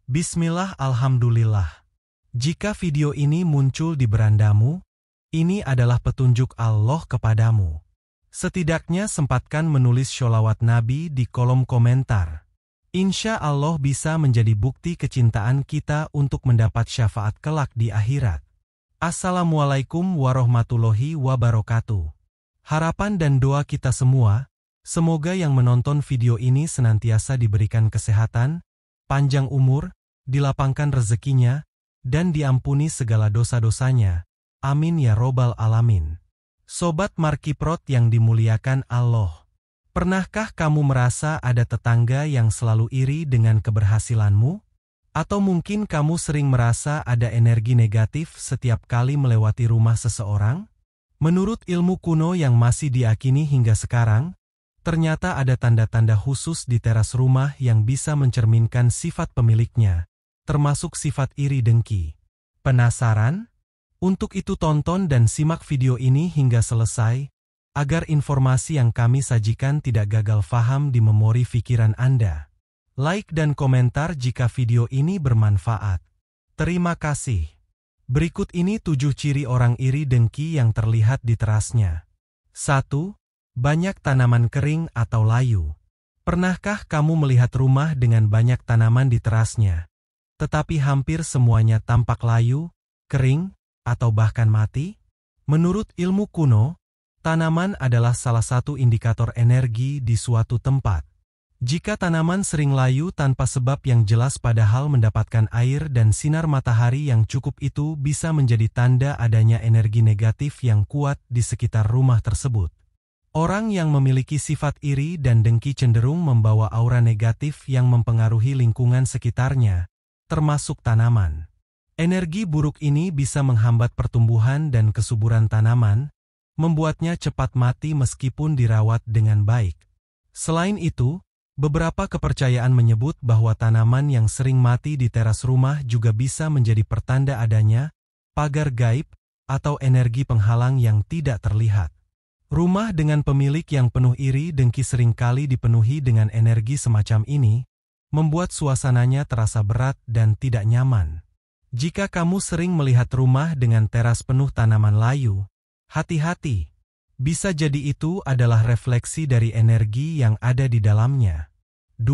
Bismillah, alhamdulillah. Jika video ini muncul di berandamu, ini adalah petunjuk Allah kepadamu. Setidaknya sempatkan menulis sholawat Nabi di kolom komentar. Insya Allah bisa menjadi bukti kecintaan kita untuk mendapat syafaat kelak di akhirat. Assalamualaikum warahmatullahi wabarakatuh. Harapan dan doa kita semua, semoga yang menonton video ini senantiasa diberikan kesehatan, panjang umur, dilapangkan rezekinya, dan diampuni segala dosa-dosanya. Amin ya robbal alamin. Sobat Markiprot yang dimuliakan Allah. Pernahkah kamu merasa ada tetangga yang selalu iri dengan keberhasilanmu? Atau mungkin kamu sering merasa ada energi negatif setiap kali melewati rumah seseorang? Menurut ilmu kuno yang masih diyakini hingga sekarang, ternyata ada tanda-tanda khusus di teras rumah yang bisa mencerminkan sifat pemiliknya, termasuk sifat iri dengki. Penasaran? Untuk itu tonton dan simak video ini hingga selesai, agar informasi yang kami sajikan tidak gagal faham di memori pikiran Anda. Like dan komentar jika video ini bermanfaat. Terima kasih. Berikut ini 7 ciri orang iri dengki yang terlihat di terasnya. 1. Banyak tanaman kering atau layu. Pernahkah kamu melihat rumah dengan banyak tanaman di terasnya, tetapi hampir semuanya tampak layu, kering, atau bahkan mati? Menurut ilmu kuno, tanaman adalah salah satu indikator energi di suatu tempat. Jika tanaman sering layu tanpa sebab yang jelas padahal mendapatkan air dan sinar matahari yang cukup, itu bisa menjadi tanda adanya energi negatif yang kuat di sekitar rumah tersebut. Orang yang memiliki sifat iri dan dengki cenderung membawa aura negatif yang mempengaruhi lingkungan sekitarnya, termasuk tanaman. Energi buruk ini bisa menghambat pertumbuhan dan kesuburan tanaman, membuatnya cepat mati meskipun dirawat dengan baik. Selain itu, beberapa kepercayaan menyebut bahwa tanaman yang sering mati di teras rumah juga bisa menjadi pertanda adanya pagar gaib atau energi penghalang yang tidak terlihat. Rumah dengan pemilik yang penuh iri dengki seringkali dipenuhi dengan energi semacam ini, membuat suasananya terasa berat dan tidak nyaman. Jika kamu sering melihat rumah dengan teras penuh tanaman layu, hati-hati. Bisa jadi itu adalah refleksi dari energi yang ada di dalamnya. 2.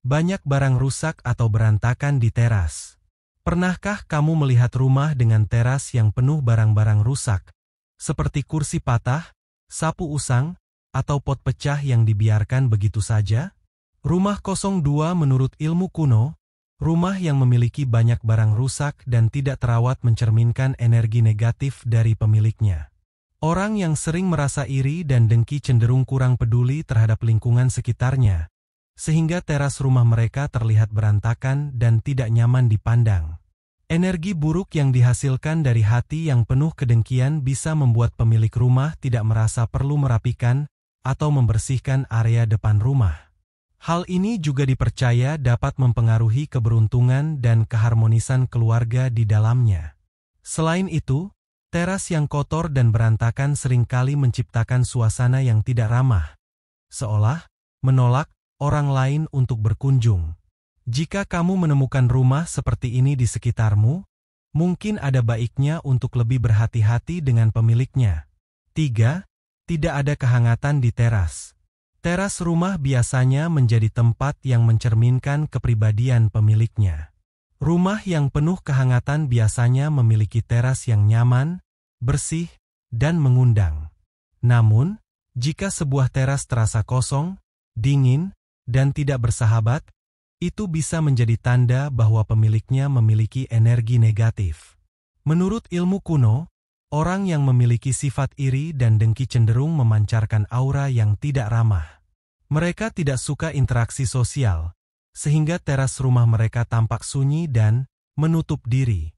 Banyak barang rusak atau berantakan di teras. Pernahkah kamu melihat rumah dengan teras yang penuh barang-barang rusak, seperti kursi patah, sapu usang, atau pot pecah yang dibiarkan begitu saja? Rumah kosong. 2. Menurut ilmu kuno, rumah yang memiliki banyak barang rusak dan tidak terawat mencerminkan energi negatif dari pemiliknya. Orang yang sering merasa iri dan dengki cenderung kurang peduli terhadap lingkungan sekitarnya, sehingga teras rumah mereka terlihat berantakan dan tidak nyaman dipandang. Energi buruk yang dihasilkan dari hati yang penuh kedengkian bisa membuat pemilik rumah tidak merasa perlu merapikan atau membersihkan area depan rumah. Hal ini juga dipercaya dapat mempengaruhi keberuntungan dan keharmonisan keluarga di dalamnya. Selain itu, teras yang kotor dan berantakan seringkali menciptakan suasana yang tidak ramah, seolah menolak orang lain untuk berkunjung. Jika kamu menemukan rumah seperti ini di sekitarmu, mungkin ada baiknya untuk lebih berhati-hati dengan pemiliknya. 3. Tidak ada kehangatan di teras. Teras rumah biasanya menjadi tempat yang mencerminkan kepribadian pemiliknya. Rumah yang penuh kehangatan biasanya memiliki teras yang nyaman, bersih, dan mengundang. Namun, jika sebuah teras terasa kosong, dingin, dan tidak bersahabat, itu bisa menjadi tanda bahwa pemiliknya memiliki energi negatif. Menurut ilmu kuno, orang yang memiliki sifat iri dan dengki cenderung memancarkan aura yang tidak ramah. Mereka tidak suka interaksi sosial, sehingga teras rumah mereka tampak sunyi dan menutup diri.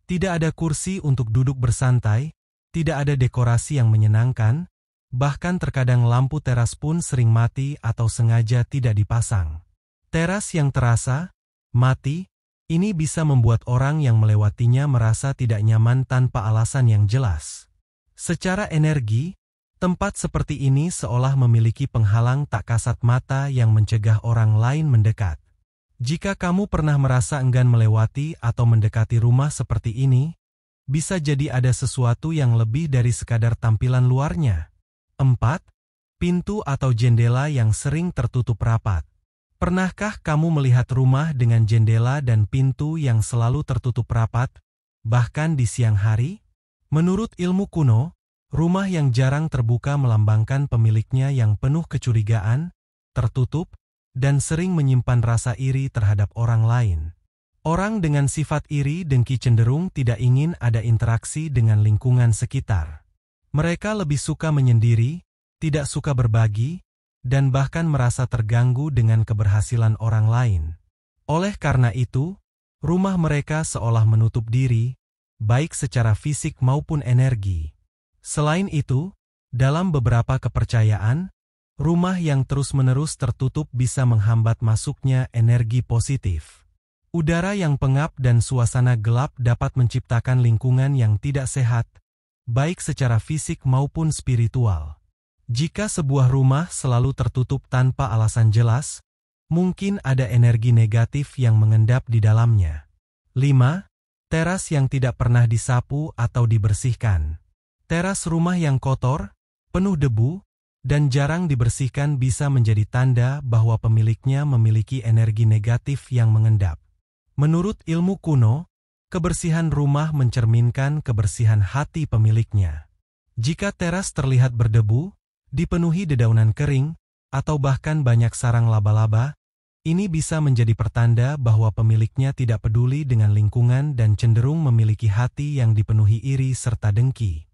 Tidak ada kursi untuk duduk bersantai, tidak ada dekorasi yang menyenangkan, bahkan terkadang lampu teras pun sering mati atau sengaja tidak dipasang. Teras yang terasa mati, ini bisa membuat orang yang melewatinya merasa tidak nyaman tanpa alasan yang jelas. Secara energi, tempat seperti ini seolah memiliki penghalang tak kasat mata yang mencegah orang lain mendekat. Jika kamu pernah merasa enggan melewati atau mendekati rumah seperti ini, bisa jadi ada sesuatu yang lebih dari sekadar tampilan luarnya. 4. Pintu atau jendela yang sering tertutup rapat. Pernahkah kamu melihat rumah dengan jendela dan pintu yang selalu tertutup rapat, bahkan di siang hari? Menurut ilmu kuno, rumah yang jarang terbuka melambangkan pemiliknya yang penuh kecurigaan, tertutup, dan sering menyimpan rasa iri terhadap orang lain. Orang dengan sifat iri dengki cenderung tidak ingin ada interaksi dengan lingkungan sekitar. Mereka lebih suka menyendiri, tidak suka berbagi, dan bahkan merasa terganggu dengan keberhasilan orang lain. Oleh karena itu, rumah mereka seolah menutup diri, baik secara fisik maupun energi. Selain itu, dalam beberapa kepercayaan, rumah yang terus-menerus tertutup bisa menghambat masuknya energi positif. Udara yang pengap dan suasana gelap dapat menciptakan lingkungan yang tidak sehat, baik secara fisik maupun spiritual. Jika sebuah rumah selalu tertutup tanpa alasan jelas, mungkin ada energi negatif yang mengendap di dalamnya. 5. Teras yang tidak pernah disapu atau dibersihkan. Teras rumah yang kotor, penuh debu, dan jarang dibersihkan bisa menjadi tanda bahwa pemiliknya memiliki energi negatif yang mengendap. Menurut ilmu kuno, kebersihan rumah mencerminkan kebersihan hati pemiliknya. Jika teras terlihat berdebu, dipenuhi dedaunan kering, atau bahkan banyak sarang laba-laba, ini bisa menjadi pertanda bahwa pemiliknya tidak peduli dengan lingkungan dan cenderung memiliki hati yang dipenuhi iri serta dengki.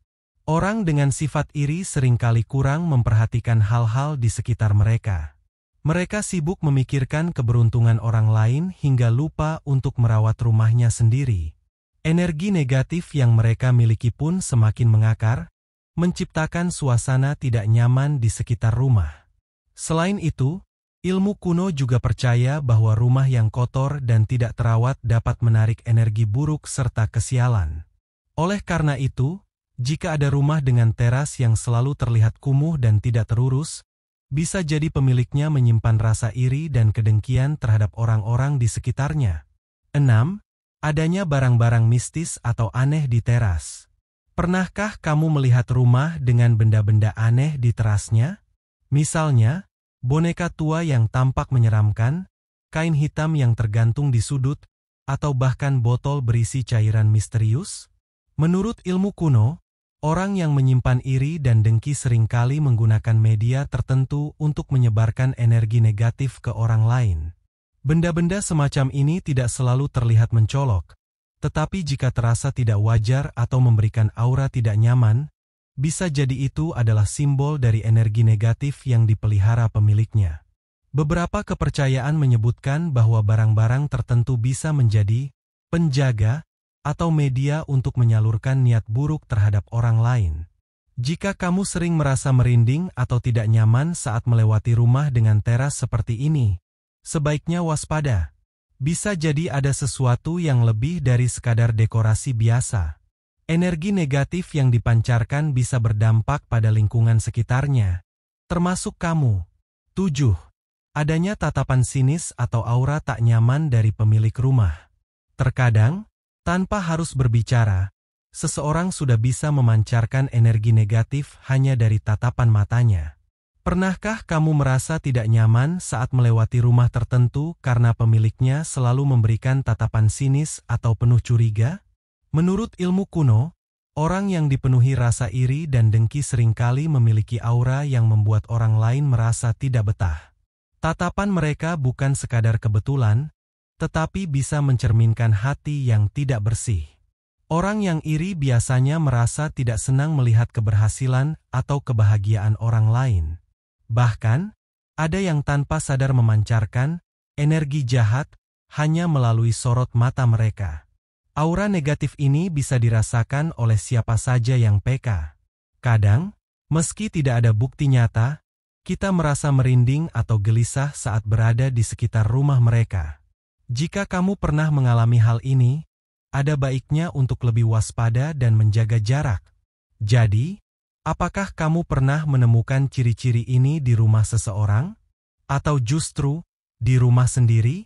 Orang dengan sifat iri seringkali kurang memperhatikan hal-hal di sekitar mereka. Mereka sibuk memikirkan keberuntungan orang lain hingga lupa untuk merawat rumahnya sendiri. Energi negatif yang mereka miliki pun semakin mengakar, menciptakan suasana tidak nyaman di sekitar rumah. Selain itu, ilmu kuno juga percaya bahwa rumah yang kotor dan tidak terawat dapat menarik energi buruk serta kesialan. Oleh karena itu, jika ada rumah dengan teras yang selalu terlihat kumuh dan tidak terurus, bisa jadi pemiliknya menyimpan rasa iri dan kedengkian terhadap orang-orang di sekitarnya. 6. Adanya barang-barang mistis atau aneh di teras. Pernahkah kamu melihat rumah dengan benda-benda aneh di terasnya? Misalnya, boneka tua yang tampak menyeramkan, kain hitam yang tergantung di sudut, atau bahkan botol berisi cairan misterius? Menurut ilmu kuno, orang yang menyimpan iri dan dengki seringkali menggunakan media tertentu untuk menyebarkan energi negatif ke orang lain. Benda-benda semacam ini tidak selalu terlihat mencolok, tetapi jika terasa tidak wajar atau memberikan aura tidak nyaman, bisa jadi itu adalah simbol dari energi negatif yang dipelihara pemiliknya. Beberapa kepercayaan menyebutkan bahwa barang-barang tertentu bisa menjadi penjaga atau media untuk menyalurkan niat buruk terhadap orang lain. Jika kamu sering merasa merinding atau tidak nyaman saat melewati rumah dengan teras seperti ini, sebaiknya waspada. Bisa jadi ada sesuatu yang lebih dari sekadar dekorasi biasa. Energi negatif yang dipancarkan bisa berdampak pada lingkungan sekitarnya, termasuk kamu. 7. Adanya tatapan sinis atau aura tak nyaman dari pemilik rumah. Terkadang, tanpa harus berbicara, seseorang sudah bisa memancarkan energi negatif hanya dari tatapan matanya. Pernahkah kamu merasa tidak nyaman saat melewati rumah tertentu karena pemiliknya selalu memberikan tatapan sinis atau penuh curiga? Menurut ilmu kuno, orang yang dipenuhi rasa iri dan dengki seringkali memiliki aura yang membuat orang lain merasa tidak betah. Tatapan mereka bukan sekadar kebetulan, tetapi bisa mencerminkan hati yang tidak bersih. Orang yang iri biasanya merasa tidak senang melihat keberhasilan atau kebahagiaan orang lain. Bahkan, ada yang tanpa sadar memancarkan energi jahat hanya melalui sorot mata mereka. Aura negatif ini bisa dirasakan oleh siapa saja yang peka. Kadang, meski tidak ada bukti nyata, kita merasa merinding atau gelisah saat berada di sekitar rumah mereka. Jika kamu pernah mengalami hal ini, ada baiknya untuk lebih waspada dan menjaga jarak. Jadi, apakah kamu pernah menemukan ciri-ciri ini di rumah seseorang? Atau justru di rumah sendiri?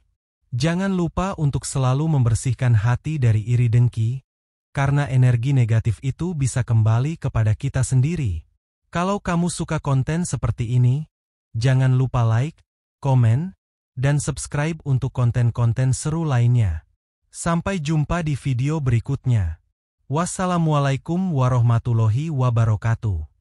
Jangan lupa untuk selalu membersihkan hati dari iri dengki, karena energi negatif itu bisa kembali kepada kita sendiri. Kalau kamu suka konten seperti ini, jangan lupa like, komen, dan subscribe untuk konten-konten seru lainnya. Sampai jumpa di video berikutnya. Wassalamualaikum warahmatullahi wabarakatuh.